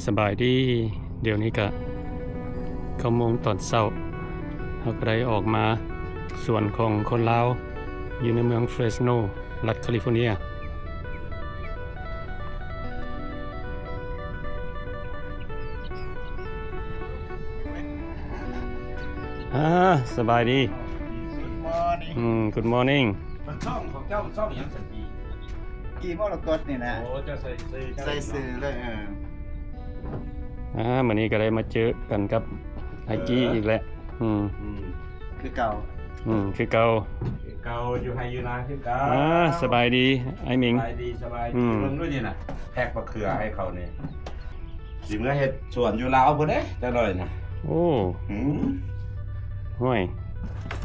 สบายดีเดี๋ยวนี้ก็9 โมงตอนเช้าเราก็ได้ออกมาสวนของคนลาวอยู่ในเมืองเฟรสโนรัฐแคลิฟอร์เนียสบายดีGood morning มันช่องของเจ้าช่องอย่างสันติ กี่มรกตนี่นะ โอ้เจ้าใส่ซื้อเลยวันนี้ก็ได้มาเจอกันกับไอจีอีกแล้วคือเก่าคือเก่าเก่าอยู่ไฮยูนาคือเก่าสบายดีไอหมิงสบายดีเบิ่งด้วยนี่น่ะแพกมะเขือให้เขานี่สิเมื่อเฮ็ดสวนอยู่ลาวพุ่นเด้จังหน่อยน่ะโอ้ห่วย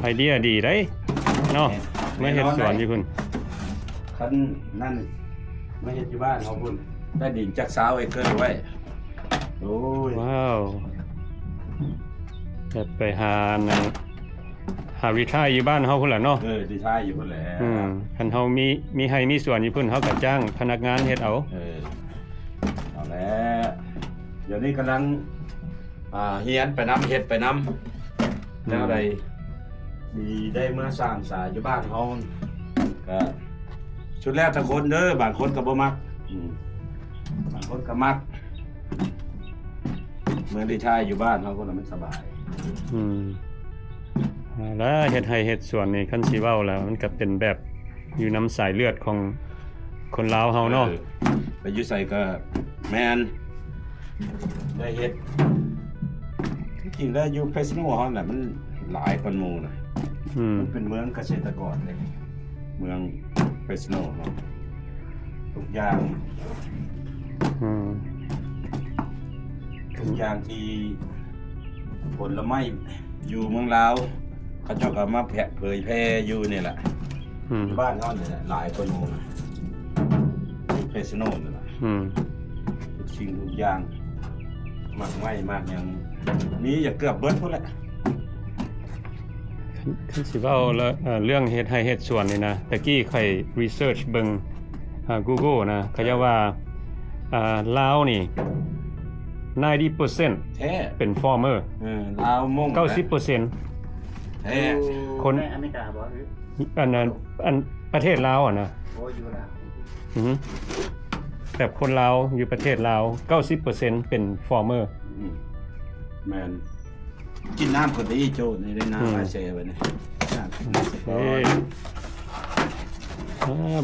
ไอเดียดีได้เนาะไม่เฮ็ดสวนอยู่พุ่นคันนั่นไม่เฮ็ดอยู่บ้านเฮาพุ่นได้ดินจักสาวเกินไว้โอ้ยว้าวจะไปหาวิทายอยู่บ้านเฮาพุ่นล่ะเนาะดีทายอยู่พุ่นแหละคันเฮามีให้มีสวนอยู่พุ่นเฮาก็จ้างพนักงานเฮ็ดเอาเอาแล้วเดี๋ยวนี้กำลังเฮียนไปนำเฮ็ดไปนำแล้วใดสิได้เมื่อสร้างศาลอยู่บ้านเฮาก็ชุดแรกทุกคนเด้อบางคนก็บ่มักบางคนก็มักเมื่อได้ทายอยู่บ้านเฮาก็มันสบายแล้วเฮ็ดให้เฮ็ดสวนนี่คันสิเว้าแล้วมันก็เป็นแบบอยู่น้ำสายเลือดของคนลาวเฮาเนาะไปอยู่ไสก็แม่นได้เฮ็ดที่จริงแล้วอยู่เพชรโนเฮาน่ะมันหลายคนหมู่น่ะมันเป็นเมืองเกษตรกรเลยเมืองเพชรโนเนาะทุกอย่างที่ผลไม้อยู่เมืองลาวเขาเจ้าก็มาเผยแพร่อยู่นี่แหละบ้านเขาเนี่ยหลายคนหมู่เพชรโนนี่แหละทุกสิ่งทุกอย่างมากไม่มากอย่างนี้อย่าเกือบเบิดพุ่นแหละคันสิเว้าแล้วเรื่องเฮ็ดให้เฮ็ดสวนนี่นะตะกี้ค่อยรีเสิร์ชเบิ่งGoogle นะเขาจะว่าลาวนี่90% แท้เป็นฟอร์เมอร์ลาวมง 90% แท้คนในอเมริกาบ่อันประเทศลาวอ่ะนะโอ้อยู่ลาวแบบคนลาวอยู่ประเทศลาว 90% เป็นฟอร์เมอร์แม่นกินน้ำก็ดีโจนี่ได้น้ำอาเซ่บัดนี้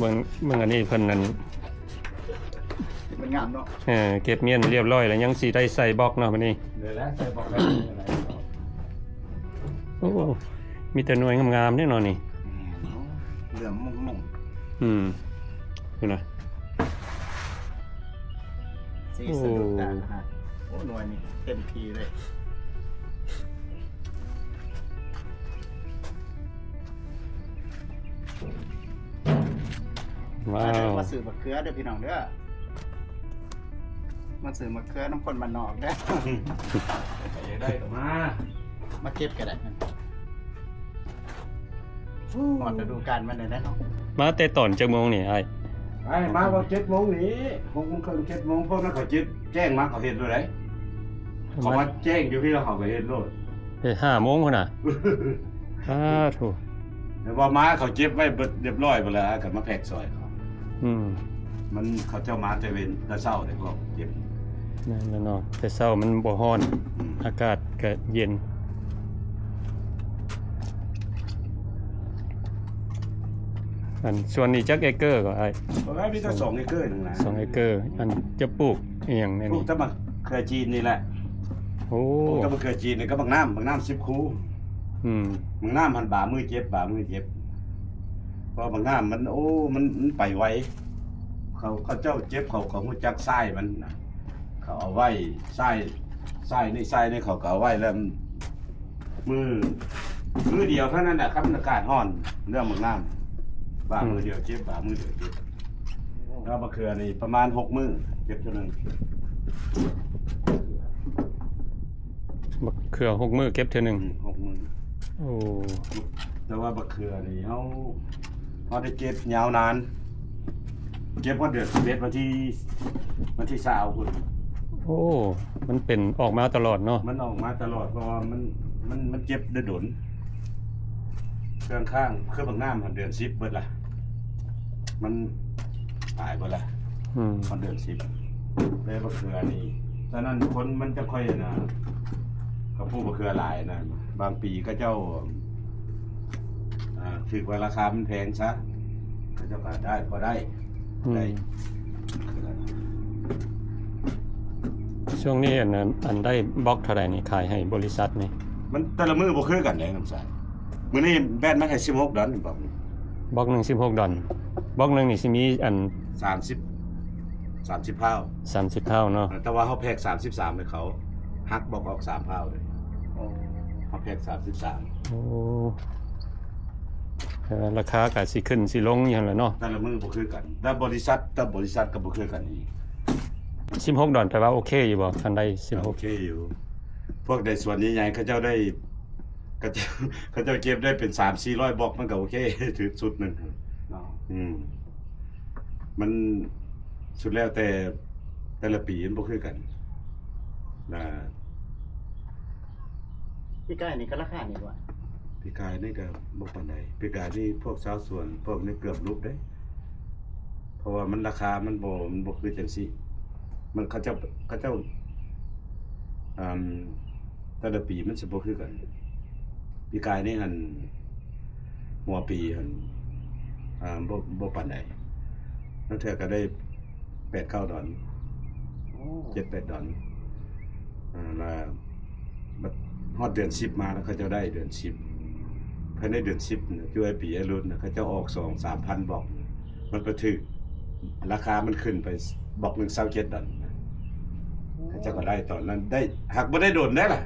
เบิ่งอันนี้เพิ่นนั่นมันงามเนาะเก็บเมียนเรียบร้อยแล้วยังสิได้ใส่บล็อกเนาะบัดนี้เดี๋ยวแล้วใส่บล็อกได้อะไรโอ้มีแต่หน่วยงามๆนี่เนาะนี่เหลืองมุ่งดูนะสีสดตาฮะโอ้หน่วยนี่เต็มทีเลยว้าวมาซื้อมะเขือเด้อพี่น้องเด้อมาซื้อมะเขือน้ำคนบ้านนอกเด้อได้ก็มาเก็บก็ได้หมดฤดูกาลมันได้เนาะมาแต่ตอนจักโมงนี่อ้ายมาว่า7 โมงนี่6 โมงครึ่ง7 โมงพวกนั้นเขาแจ้งมาเขาเฮ็ดด้วยได้เขาว่าแจ้งอยู่พี่แล้วเขาก็เฮ็ดโลด5 โมงพุ่นน่ะถูกแต่ว่าม้าเขาเก็บไว้เรียบร้อยหมดแล้วก็มาแพ็คซอยเขามันเขาเจ้ามาแต่เว้นแต่เช้าได้ก็เก็บนั่นเนาะแต่เช้ามันบ่ร้อนอากาศก็เย็นอันส่วนนี้จักเอเกอร์ก็ไอ้บ่ได้มีแต่2 เอเกอร์นึงนะ2 เอเกอร์อันจะปลูกอีหยังแน่นี่ปลูกแต่มะเขือจีนนี่แหละโอ้ปลูกแต่มะเขือจีนนี่ก็บักน้ำ10 คูบางน้ำมันบามือเจ็บบามือเจ็บเพราะบางน้ำมันมันไปไวเขาเจ้าเจ็บเขาหูจักไส้มันเขาเอาไว้ไส้นี่เขาก็เอาไว้แล้วมือเดียวเท่านั้นแหละครับอากาศร้อนเรื่องบางน้ำบามือเดียวเจ็บบามือเดียวเจ็บแล้วมะเขือนี่ประมาณ6 มื้อเจ็บเท่านั้นมะเขือ6 มื้อเก็บเท่านึง6 มื้อโอ้แต่ว่าบักเขือนี่เขาได้เก็บยาวนานเก็บว่าเดือน11วันที่20พุ่น โอ้ มันเป็นออกมาตลอดเนาะ มันออกมาตลอดเพราะว่ามันเจ็บได้ดนเครื่องข้างเครื่องบังน้ำมันเดือน10เบิดล่ะมันตายเบิดล่ะ มันเดือน10เลยบะเขือนี่ฉะนั้นคนมันจะค่อยนะกับผู้บะเขือหลายนะบางปีก็เจ้าถือว่าราคามันแพงซะก็เจ้าก็ได้พอได้ได้ ช่วงนี้อันได้บล็อกเท่าไหร่นี่ขายให้บริษัทนี่ มันแต่ละมือบ่คือกันเลยน้ำใสมื้อนี้แบนมาให้16ดอลลาร์บอก บล็อกหนึ่ง16 ดอลบล็อกหนึ่งนี่สิมีอัน30พาว 30 เท่าเนาะ แต่ว่าเขาแพ็ก33ให้เขาหักบอกออก3พาวเลย โอ้ เขาแพ็ก33 โอ้ราคาก็สิขึ้นสิลงอย่างละเนาะ แต่ละมือบ่คือกันแต่บริษัทก็บ่คือกันอีก 16 ดอลแปลว่าโอเคอยู่บ่คันได้ โอเคอยู่ พวกในส่วนใหญ่ๆเขาเจ้าได้เขาเจ้าเก็บได้เป็น 3-400 บล็อกมันก็โอเค ถือสุดหนึง เนาะ มันสุดแล้วแต่ละปีมันบ่คือกันนะ พี่ใกล้นี่ก็ราคานี่ว่า ปีกายนี่ก็บ่ปานใดปีกายนี่พวกชาวสวนพวกนี้เกือบลุกเด้เพราะว่ามันราคามันบ่คือจังซี่มันเขาเจ้าแต่ละปีมันสิบ่คือกันปีกายนี่หั่นหัวปีหั่นบ่ปานใดนั่นเทื่อก็ได้ 8-9 ดอล โอ้ 7-8 ดอลแล้วบัดฮอดเดือน10มาแล้วเขาจะได้เดือน10ภายในเดือน10น่ะช่วยปีไอ้รุ่นน่ะเขาจะออก 2-3,000 บอกมันก็ถึกราคามันขึ้นไปบอกหนึง27 ดอลเขาเจะก็ได้ตอนนั้นได้หักบ่ได้โดนได้ล่ะ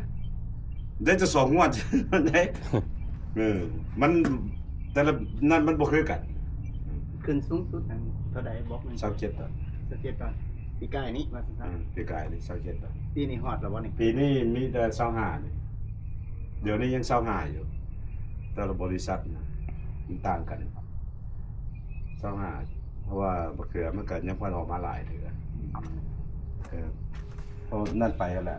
ได้จะ2 งวด ได้มันแต่ละนั้นมันบ่คือกัน ขึ้นสูงสุดนั้นเท่าใดบอกหนึง 27 ดอล 17ก่อนพี่ใกล้นี่ว่าสิครับ ปีกายนี่27 ดอล ปีนี้ฮอดแล้วบ่นี่ ปีนี้มีแต่25นี่เดี๋ยวนี้ยัง25อยู่แต่ละบริษัทนะมันต่างกัน25เพราะว่าบะเขือมันก็ยังพอออกมาหลายเถือเพราะนั่นไปแล้วแหละ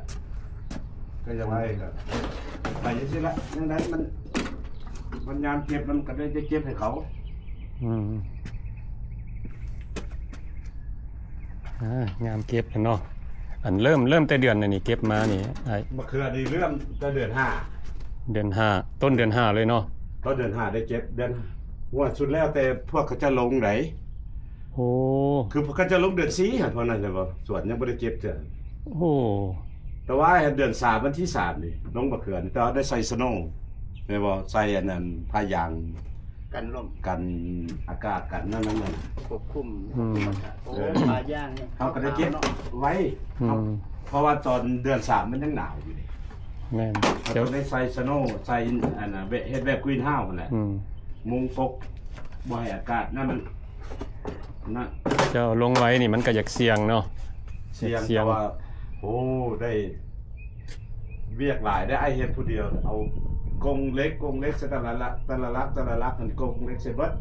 ก็จะไว้ก็ไปจังซี่ละดังนั้นมันยามเก็บมันก็ได้จะเก็บให้เขา งามเก็บแล้วเนาะอันเริ่มแต่เดือนนี่เก็บมานี่บะเขือนี่เริ่มแต่เดือนเดือน5ต้นเดือน5เลยเนาะ ก็เดือน5ได้เก็บเดือนงวดสุดแล้วแต่พวกเขาจะลงไหน โอ้ คือพวกเขาจะลงเดือน4หั่นเพราะนั้นเลยบ่ส่วนยังบ่ได้เก็บจ้ะ โอ้ แต่ว่าเดือน3วันที่3นี่ลงบะเขือนี่แต่ว่าได้ใส่สโนว์ได้บ่ใส่อันนั้นผ้ายาง กันลม กันอากาศกันนั่น ควบคุมโอ้ปลาย่างนี่ เขาก็ได้เก็บไว้เพราะว่าตอนเดือน3มันยังหนาวอยู่นี่ แม่น เขาก็ได้ใส่สโนว์ใส่อันน่ะเฮ็ดแบบกรีนเฮาส์นั่นแหละมุงฟกบ่ให้อากาศนั่นมันนะ เจ้าลงไว้นี่มันก็อยากเสี่ยงเนาะ เสียงแต่ว่าโอ้ได้เวียกหลายได้ไอเฮ็ดผู้เดียวเอากงเล็กแต่ละลักมันกงเล็กเสร็จเบิด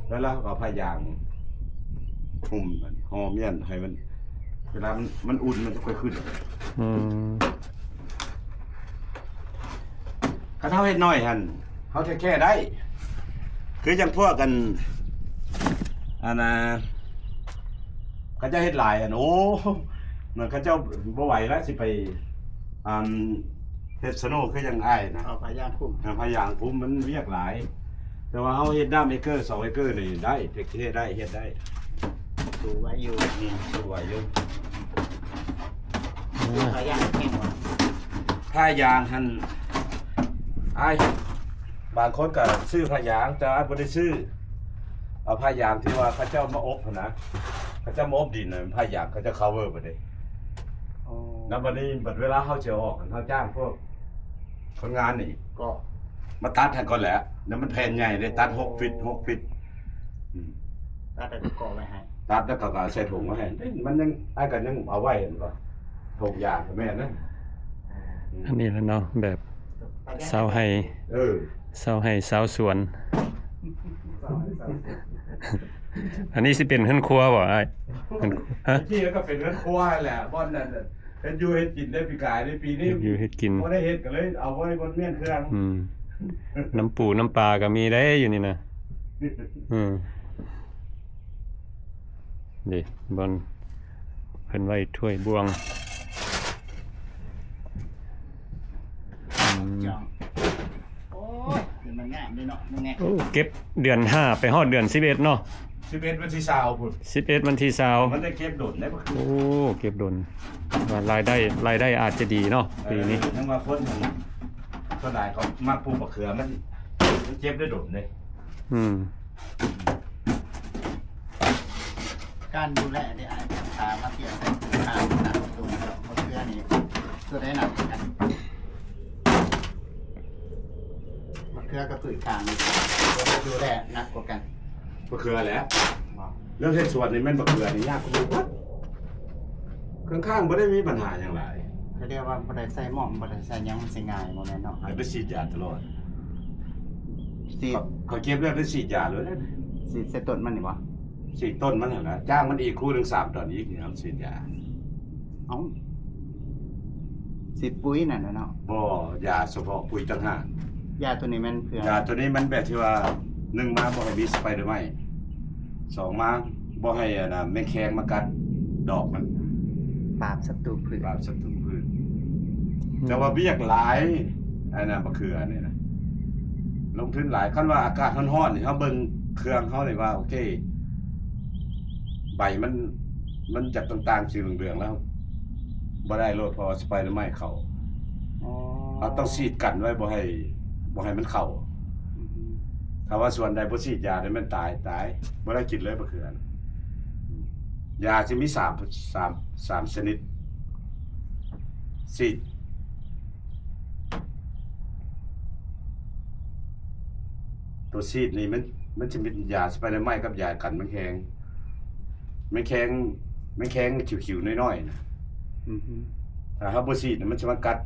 แล้วเราก็พยายามหุ้มมันหอมเมียนให้มันเวลามันอุ่นมันจะค่อยขึ้นถ้าเท่าเฮ็ดน้อยหั่นเฮาแค่ได้คือจังพวกกันอันน่ะเขาจะเฮ็ดหลายโอ้เหมือนเขาเจ้าบ่ไหวแล้วสิไปเฮ็ดสโนว์คือยังอ้ายนะ เอาปลาย่างคุม พยางคุ้มมันเวียกหลาย แต่ว่าเฮาเฮ็ดด้ามเอเกอร์2เอเกอร์นี่ได้เฮ็ดได้เฮ็ดได้ ดูไว้อยู่ สู้ไหวอยู่ ปลาย่างแห้งว่ะ ผ้ายางหั่นอ้ายบางคนก็ซื้อผ้ายางแต่อ้ายบ่ได้ซื้อเอาผ้ายางที่ว่าเขาเจ้ามาอบหั่นนะเขาเจ้ามาอบดินน่ะผ้ายางเขาจะ cover บ่ได้ โอ้ แล้วบัดนี้บัดเวลาเฮาสิออกเฮาจ้างพวกคนงานนี่ ก็ มาตัดให้ก่อนแหละแล้วมันแผ่นใหญ่เลยตัด6ฟิตตัดแต่ก่อไว้ให้ ตัดแล้วก็ใส่ถุงไว้ให้มันยังอ้ายก็ยังเอาไว้เห็นบ่ถุงยางแม่นนะ อันนี้แหละเนาะแบบเสาให้เสาให้สาวสวน อันนี้สิเป็นเฮือนครัวบ่อ้ายฮะ ที่แล้วก็เป็นเรือนครัวแหละบ่อนนั่น เฮ็ดอยู่เฮ็ดกินได้ปีกายได้ปีนี้ เฮ็ดอยู่เฮ็ดกิน บ่ได้เฮ็ดก็เลยเอาไว้บนเมียนเครื่อง น้ำปูน้ำปลาก็มีได้อยู่นี่นะนี่บอลเพิ่นไว้ถ้วยบวง จังโอ้ยเป็นมันงามดีเนาะยังไง โอ้เก็บเดือน5ไปฮอดเดือน11เนาะ 11วันที่20พุ่น 11วันที่ มันได้เก็บโดดได้บ่ 20โอ้เก็บดนว่ารายได้อาจจะดีเนาะปีนี้ ทั้งว่าคนส่วนหลายเขามักปลูกมะเขือมันเก็บได้โดดเลย การดูแลได้อาจจะพามาเปลี่ยนเป็นการหนักตัวเราเพราะเพื่อนนี่ตัวได้หนักกันมะเขือกับผืนกลางตัวดูแลหนักกว่ากัน มะเขือแหละเรื่องเฮ็ดสวนนี่แม่นมะเขือนี่ยากกว่าวัดข้างๆบ่ได้มีปัญหาหยังหลาย เขาเรียกว่าบ่ได้ใส่หม้อมบ่ได้ใส่หยังมันสิง่ายบ่แม่นเนาะ ให้ไปฉีดยาตลอด สิ เขาเก็บแล้วไปฉีดยาเลย สิใส่ต้นมันนี่บ่ ฉีดต้นมันหั่นล่ะจ้างมันอีกคู่หนึง3ตอนอีกนี่ครับฉีดยา เอ้าสิปุ๋ยนั่นน่ะเนาะ บ่ยาเฉพาะปุ๋ยต่างหาก ยาตัวนี้มันเพื่อย าตัวนี้มันแบบที่ว่า1มาบ่ให้มีสไปเดอร์ไมต์2มาบ่ให้แมงแคงมากัดดอกมัน ปราบศัตรูพืช ปราบศัตรูพืชแต่ว่าเบี้ยกหลายอันนั้นมะเขือนี่นะลงทุนหลายคันว่าอากาศร้อนๆนี่เฮาเบิ่งเครื่องเฮานี่ว่าโอเคใบมันจับต่างๆสีเหลืองๆแล้วบ่ได้โลดเพอสไปเดอร์ไมต์เข้า อ๋อ เราต้องฉีดกันไว้บ่ให้มันเข้าถ้าว่าส่วนใดบ่ฉีดยาเนี่ยมันตายบ่ได้กินเลยมะเขือนะยาสิมี3ชนิดฉีดตัวซีดนี่มันจะเป็นยาสไปเดอร์ไมต์กับยากันแมงแคงขิวๆน้อยๆนะ อือฮึ ถ้าเฮาบ่ซีดมันจะมากัด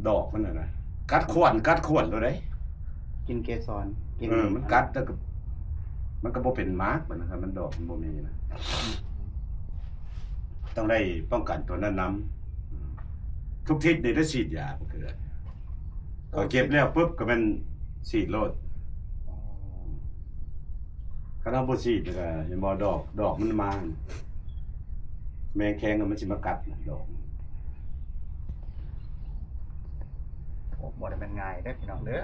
ดอกมันน่ะนะกัดข่วนตัวใด กินเกสรกิน มันกัดแล้วก็มันก็บ่เป็นมาร์กมันนะครับมันดอกมันบ่มีนะต้องได้ป้องกันตัวนั้นนํทุกทิศนี่ได้ฉีดยาบ่เกิดพอเก็บแล้วปุ๊บก็มันฉีดโลด คันเอาบ่ฉีดก็เห็นบ่ดอกมันมาแมงแคงมันสิมากัดนะดอก โอ้บ่ได้เป็นง่ายเด้อพี่น้องเด้อ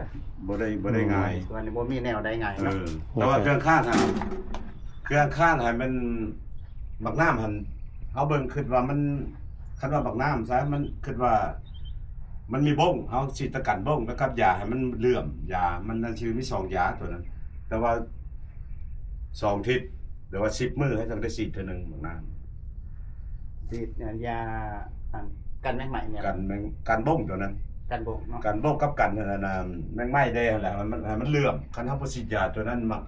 บ่ได้ง่าย ส่วนนี้บ่มีแนวได้ง่าย เอ เนาะ อแต่ว่าเครื่องข้างหั่นให้มันบักน้ำหั่นเฮาเบิ่งคิดว่ามันคันว่าบักน้ำซะมันคิดว่า มันมีบ้งเฮาฉีดตะกันบ้งแล้วกับยาให้มันเหลื่อมยามันนั่นชื่อมี2ยาตัวนั้น แต่ว่า2ทิศหรือว่า10มื้อให้จังได้ฉีดเทื่อนึงบักน้ำ สิยาอันกันแมงไหม้เนี่ย กันบ้งตัวนั้น กันบกเนาะ กันโบกกับกันนั่นน่ะแม่งไม้ได้แหละมันเหลื่อมคันเฮาบ่ฉีดยาตัวนั้นมัก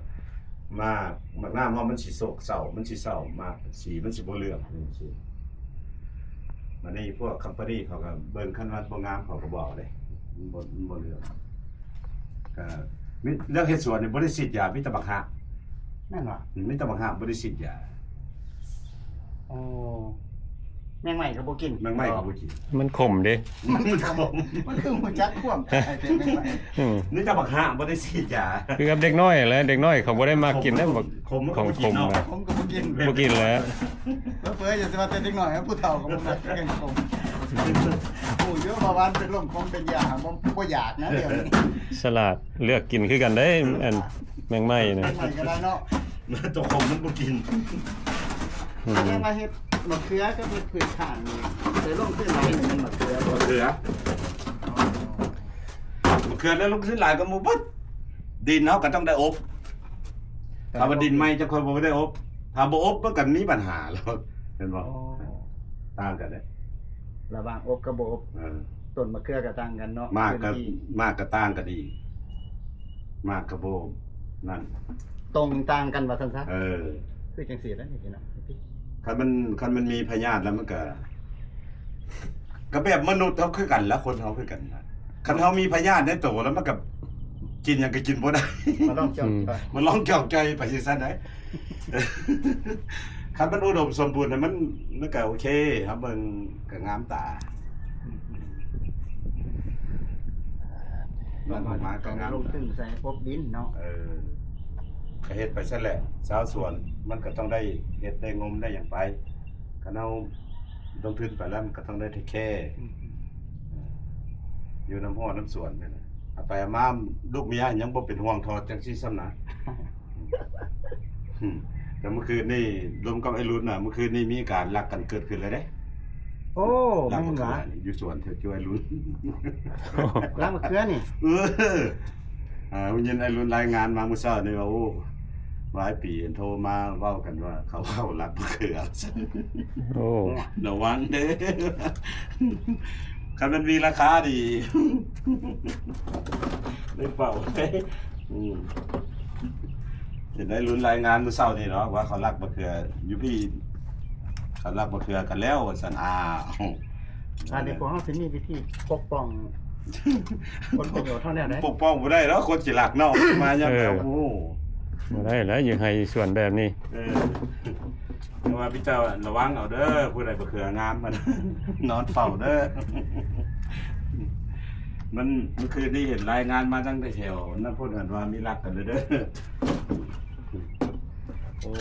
น้ำเฮามันสิโศกเศร้ามันสิเศร้ามากสีมันสิบ่เหลื่อมจังซี่มันนี่พวกคัมปานีเขาก็เบิ่งคันว่าบ่งามเขาก็บอกเด้มันบ่เหลื่อมก็มีเรื่องเฮ็ดสวนนี่บ่ได้ฉีดยามีแต่บักหะ นั่นว่ะ มีแต่บักหะบ่ได้ฉีดยา โอ้แมงไหม้ก็บ่กิน แม่งไม้ก็บ่กิน มันขมเด้ มันขม มันคือหัวจักควมไอ้เป็นแมงไหม้ มีแต่บักหะบ่ได้ฉีดยา คือกับเด็กน้อยแหละเด็กน้อยเขาบ่ได้มากินได้บ่ ขม ของขมนะ ผมก็บ่กิน บ่กินแล้ว เพิ่นอย่าสิว่าแต่เด็กน้อยผู้เฒ่าก็บ่มักกินผมโอ้เยอะประวันเป็นลมคงเป็นยาบ่อยากนะเดี๋ยวนี้ ฉลาดเลือกกินคือกันได้อันแมงไหม้นะ แมงไหม้ก็ได้เนาะ ตัวขมมันบ่กิน แมงไหม้เฮ็ดมะเขือก็เป็นพืชทานนี่ได้ลงขึ้นหลายหนึงมะเขือ มะเขือแล้วลูกขึ้นหลายก็หมู่บัดดินเฮาก็ต้องได้อบถ้าว่าดินไม่จะค่อยบ่ได้อบถ้าบ่อบมันก็มีปัญหาแล้วเห็นบ่ โอ้ ต่างกันเด้ ระหว่างอบกับบ่อบ เออ ต้นมะเขือก็ต่างกันเนาะ มากก็ พื้นที่ มากก็ต่างกันอีกมากก็บ่นั่น ตรงต่างกันว่าซั่นซะ เออ คือจังซี่แล้วนี่พี่น้อง คันมันมีพยาธิแล้วมันก็แบบมนุษย์เฮาคือกันแล้วคนเฮาคือกันนะคันเฮามีพยาธิในตัวแล้วมันก็กินหยังก็กินบ่ได้ มาลองเจาะไป มันลองเกี่ยวใจไปสิซั่นได้ คันมันอุดมสมบูรณ์น่ะมันก็โอเคครับเบิ่งก็งามตาลงมาก็งาม ลงขึ้นใส่พบดินเนาะ ก็เฮ็ดไปซะแหละชาวสวนมันก็ต้องได้เฮ็ดได้งมได้อย่างไปคันเอาลงทุนไปแล้วมันก็ต้องได้เทคแคร์อยู่น้ำห้อน้ำสวนนี่นะเอาไปเอามาลูกเมียยังบ่เป็นห่วงทอจังซี่ซ้ำนะแต่เมื่อคืนนี่รวมกับไอ้รุ่นน่ะเมื่อคืนนี่มีการลักกันเกิดขึ้นเลยเด้ โอ้ ลั แม่น มะ ห เขื วา อนี่อยู่สวนแถวช่วยรุ่น ล้างมะเขือนี่ วันเย็นไอ้รุ่นรายงานมาเมื่อเช้านี่ว่าโอ้หลายปีโทรมาเว้ากันว่าเขาเข้าลักมะเขือ โอ้ ระวังเด้อคันมันมีราคาดีได้เปล่าเห็นได้ลุ้นรายงานเมื่อเช้านี่เนาะว่าเขาลักมะเขืออยู่พี่เขาลักมะเขือกันแล้วสันอันนี้พวกเฮาสิมีวิธีปกป้องผลประโยชน์เท่านี้ได้ ปกป้องบ่ได้แล้วคนสิลักเนาะมายังแล้วโอ้ บ่ได้แล้วยังให้ส่วนแบบนี้ ว่าพี่เจ้าระวังเอาเด้อผู้ใดมะเขืองามมัน นอนเฝ้าเด้อมันเมื่อคืนนี้เห็นรายงานมาตั้งแต่แถวนั่นพูดกันว่ามีรักกันเลยเด้อ โอ้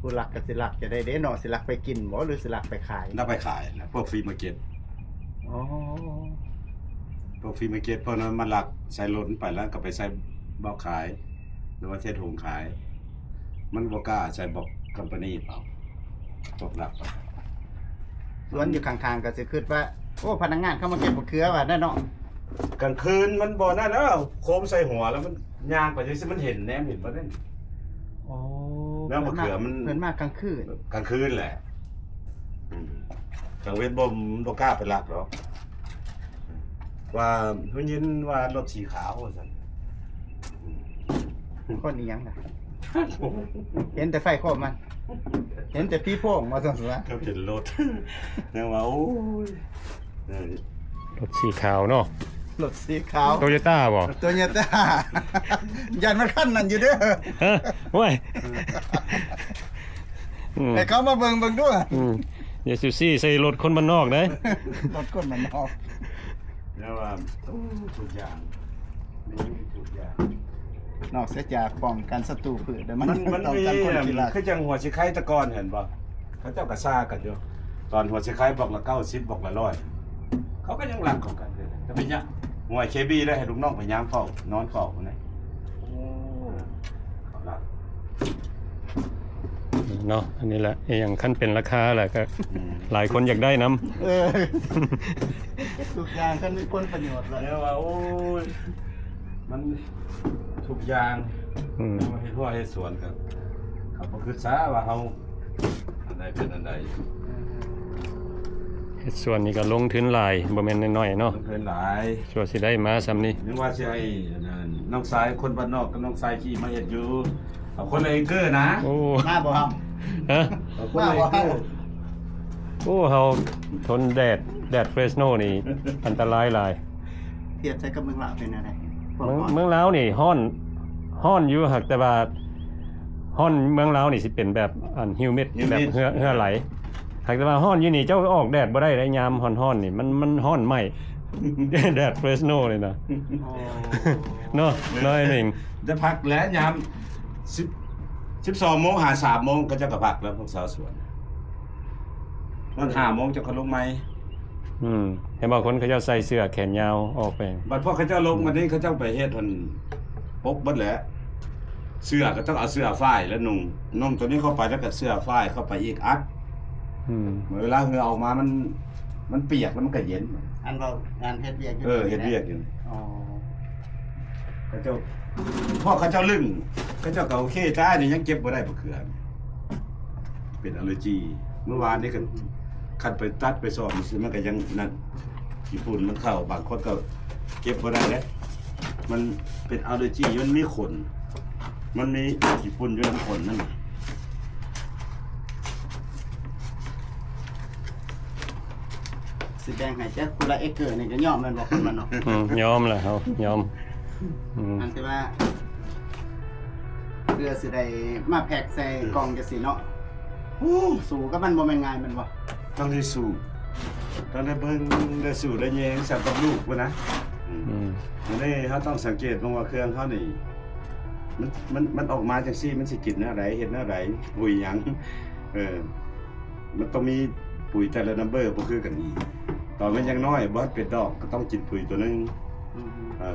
ผู้หลักกับสิหลักจะได้เด้เนาะสิหลักไปกินบ่หรือสิหลักไปขาย น่าไปขายนะพวกฟรีมาร์เก็ต อ๋อ พวกฟรีมาร์เก็ตพวกนั้นมันหลักใส่รถไปแล้วก็ไปใส่เบ้าขาย หรือว่าเทศถุงขาย มันบ่กล้าใส่บอกคัมปานีเปล่าพวกหลัก สวนอยู่ข้างๆก็สิคิดว่าโอ้พนักงานเข้ามาเก็บมะเขือว่าได้เนาะ กลางคืนมันบ่นั่นแล้วโคมใส่หัวแล้วมันย่างไปจังซี่มันเห็นแนมเห็นบ่ได้ โอ้ แล้วมะเขือมัน เพิ่นมากลางคืน กลางคืนแหละกลางเวทบ่กล้าไปลักหรอกว่าเพิ่นยินว่ารถสีขาวว่าซั่น คนอีหยังล่ะเห็นแต่ไฟโคมมัน เห็นแต่พี่โป่งมาซั่นซะ ก็เป็นรถ ยังว่าโอ้ย รถสีขาวเนาะ รถสีขาว โตโยต้าบ่ ตัวเนี้ยตายันมันคันนั่นอยู่เด้อ ฮะโอ้ย ให้เขามาเบิ่งด้วย อย่าซูซี่ใส่รถคนบ้านนอกได้ รถคนมันออก แล้วว่าทุกอย่างนี่ทุกอย่าง นอกเสียจากป้องกันศัตรูพืชแต่มัน มัน ต้อง มี การคนกีฬา คือจังหัวสิไข่ตะกอนเห็นบ่เขาเจ้าก็ซ่ากันอยู่ตอนหัวสิไข่บอกละ90บอกละ100เขาก็ยังรักของกันเลยแต่เป็นหยังหวยเคบีได้ให้ลูกน้องไปยามเฝ้านอนเฝ้าพุ่นน่ะเขารัก เนาะอันนี้แหละอย่างขั้นเป็นราคาแหละก็หลายคนอยากได้น้ำ เออทุกอย่างกันมีผลประโยชน์เลย แล้วว่าโอ้ยมันทุกอย่าง เฮ็ดหัวเฮ็ดสวนครับเขาบ่คิดซะว่าเฮาอันใดเป็นอันใด เฮ็ดส่วนนี้ก็ลงทุนหลายบ่แม่นน้อยๆเนาะ มันเพิ่นหลาย ชัวร์สิได้มาซ้ำนี้ นึกว่าสิให้อันนั้นน้องสายคนบ้านนอกกับน้องสายขี่มาเฮ็ดอยู่เอาคนละเอเกอร์นะ โอ้ มาบ่ครับ ฮะ เอาคนละเอเกอร์ โอ้เฮาทนแดดเฟรสโนนี่อันตรายหลาย เทียบใช้กับเมืองลาวเป็นอะไร เมืองลาวนี่ฮ้อนอยู่หักแต่ว่าฮ้อนเมืองลาวนี่สิเป็นแบบอันฮิวมิดแบบเหือไหลหักแต่ว่าฮ้อนอยู่นี่เจ้าออกแดดบ่ได้ได้ยามฮ้อนๆนี่มันฮ้อนไหม แดดเฟรสโนเลยนะ โอ้ เนาะน้อยหนึ่ง จะพักแล้วยาม12 โมงหา3 โมงก็จะกระพักแล้วพวกสาวสวนมัน5 โมงจะเขาลงไหม เห็นบางคนเขาเจ้าใส่เสื้อแขนยาวออกไป บัดพวกเขาเจ้าลงมานี่เขาเจ้าไปเฮ็ดหั่นปกเบิดแหละเสื้อก็ต้องเอาเสื้อฝ้ายแล้วนุ่งตัวนี้เข้าไปแล้วก็เสื้อฝ้ายเข้าไปอีกอัดเวลาเหงื่อออกมามันเปียกแล้วมันก็เย็น อันเรางานเฮ็ดเวียกอยู่ เฮ็ดเวียกอยู่ อ๋อ เขาเจ้าพ่อเขาเจ้าลึงเขาเจ้าก็โอเคจ้านี่ยังเก็บบ่ได้บ่เขือเป็นอัลเลอร์จีเมื่อวานนี้ก็คันไปตัดไปซ่อมสิมันก็ยังนั่นญี่ปุ่นมันเข้าบางคนก็เก็บบ่ได้แล้วมันเป็นอัลเลอร์จีมันมีขนมันมีญี่ปุ่นอยู่ในขนนั่น สิแบ่งให้จักคนละเอเกอร์นี่ก็ยอมแม่นบ่คนมันเนาะ ยอมแหละเขายอม อันที่ว่า เพื่อสิได้มาแพ็คใส่กล่องจังซี่เนาะโอ้สู้กับมันบ่แม่นง่ายแมันบ่ ต้องได้สู้ต้องได้เบิ่งได้สู้ได้แยงสับกับลูกพุ่นนะ อืม อันนี้เขาต้องสังเกตว่าเครื่องเขานี่มันออกมาจากซี่มันสิกินอะไรเห็นอะไรปุ๋ยหยังมันต้องมีปุ๋ยแต่ละนัมเบอร์บ่คือกันอีกตอนมันยังน้อยบ่เป็นดอกก็ต้องกินปุ๋ยตัวนึง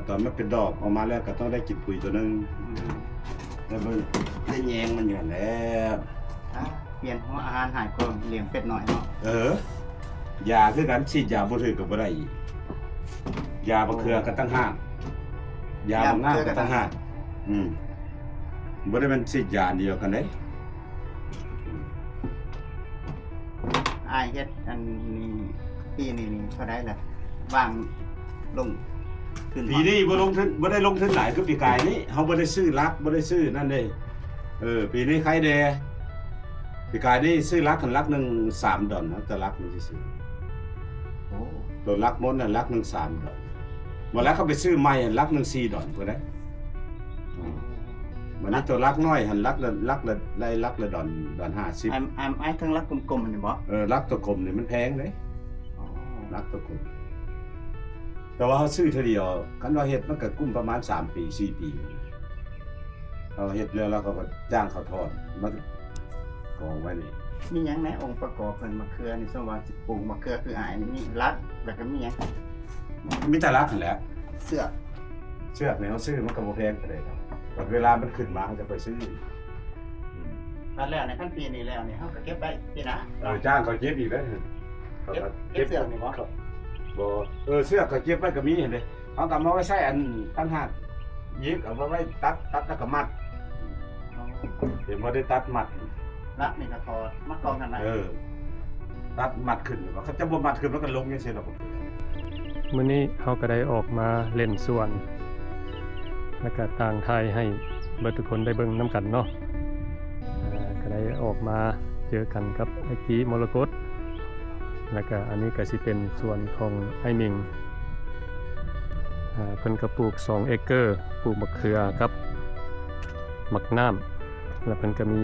ตอนมันเป็นดอกออกมาแล้วก็ต้องได้กินปุ๋ยตัวนึงแล้วมันได้แยงมันอยู่แล้ว เปลี่ยนหัวอาหารหายก็เลี้ยงเป็ดหน่อยเนาะ ยาคือกันฉีดยาบ่ถือก็บ่ได้อีกยาบ่เครือก็ตั้งห้ามยาบ่งามก็ตั้งห้ามบ่ได้มันฉีดยาเดียวกันเด้ อายเฮ็ดอันนี้ปีนี้นี่เท่าได้ล่ะวางลงขึ้น ปีนี้บ่ลงทุนบ่ได้ลงทุนหลายคือปีกายนี้เฮาบ่ได้ซื้อลักบ่ได้ซื้อนั่นเด้ปีนี้ใครแดปีกายนี้ซื้อลักกันลักหนึง3ดอนนะแต่ลักมันสิซื้อ โอ้ ตัวลักมดน่ะลักหนึง3ดอนบ่แล้วเขาไปซื้อใหม่ลักหนึง4ดอนพุ่นเด้มันนี้ตัวลักน้อยหันลักละได้ลักละดอน50 ไอ้ทั้งรักกลมๆนี่บ่ ลักตัวกลมนี่มันแพงเด้ลักตัวกลมแต่ว่าเขาซื้อเท่าเดียวคันว่าเฮ็ดมันก็กุ้มประมาณ3ปี4ปีเราเฮ็ดแล้วเราก็จ้างเขาทอดมันกองไว้นี่ มีหยังแหนองค์ประกอบเพิ่นมะเขือนี่สมมุติว่าสิปลูกมะเขือคืออายนี่มีรัดแล้วก็มีหยัง มีแต่ลักนั่นแหละ เสื้อ เชือกเนี่ยเขาซื้อมันก็บ่แพงปานใดครับบัดเวลามันขึ้นมาเขาจะไปซื้อ รัดแล้วในขั้นปีนี้แล้วนี่เฮาก็เก็บไว้ปีหน้า จ้างเขาเก็บอีกแล้ว เก็บเสื้อนี่บ่ บ่เสื้อเขาเก็บไว้ก็มีเห็นเด้เขาก็มาไว้ใส่อันตั้งหากยิกเอามาไว้ตัดแล้วก็มัดเดี๋ยวบ่ได้ตัดมัด รัดนี่ก็ถอดมากองกันนะ ตัดมัดขึ้นว่าเขาจะบ่มัดขึ้นแล้วก็ลงจังซี่ดอก มื้อนี้เฮาก็ได้ออกมาเล่นสวนแล้วก็ต่างทายให้เบิดทุกคนได้เบิ่งนํกันเนาะก็ได้ออกมาเจอกันกับไอ้กี้มรกตแล้วก็อันนี้ก็สิเป็นสวนของไอ้มิงเพิ่นก็ปลูก2เอเกอร์ปลูกมะเขือกับมะน้ำแล้วเพิ่นก็มี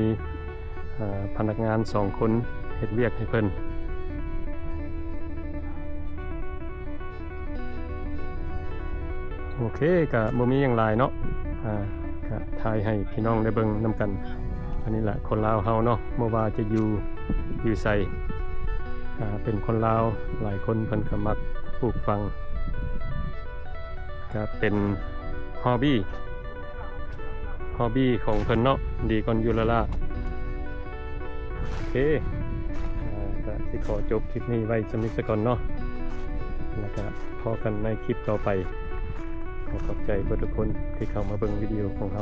พนักงาน2คนเฮ็ดเวียกให้เพิ่นโอเคก็บ่มีหยังหลายเนาะก็ถ่ายให้พี่น้องได้เบิ่งนํกัน อันนี้แหละคนลาวเฮาเนาะบ่ว่าจะอยู่ไสเป็นคนลาวหลายคนเพิ่นก็มักปลูกฝังก็เป็นฮอบบี้ของเพิ่นเนาะดีก่อนอยู่ละล่ะโอเคก็สิขอจบคลิปนี้ไว้สำหรับซะก่อนเนาะแล้วก็พบกันในคลิปต่อไปขอขอบใจทุกคนที่เข้ามาเบิ่งวิดีโอของเรา